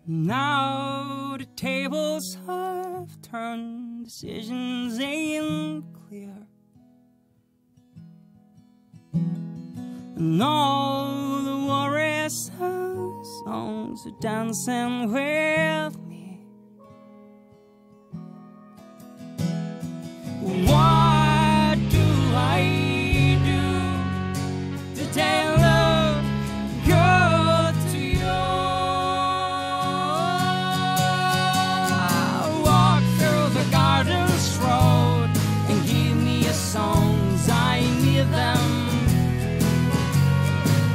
Now the tables have turned, decisions ain't clear, and all the warriors and songs are dancing with me. What do I do today? Look good to you. Walk through the gardens road and give me your songs, I need them.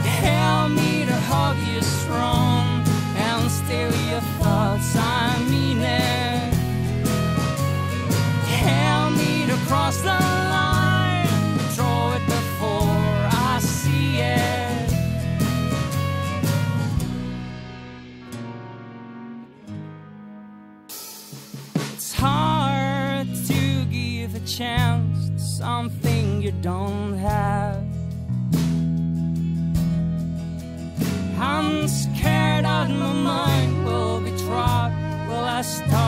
Help me to hug you strong and steal your thoughts, I mean it. Help me to cross the line, throw it before I see it. It's hard to give a chance to something you don't have. I'm scared that my mind will be trapped. Will I stop?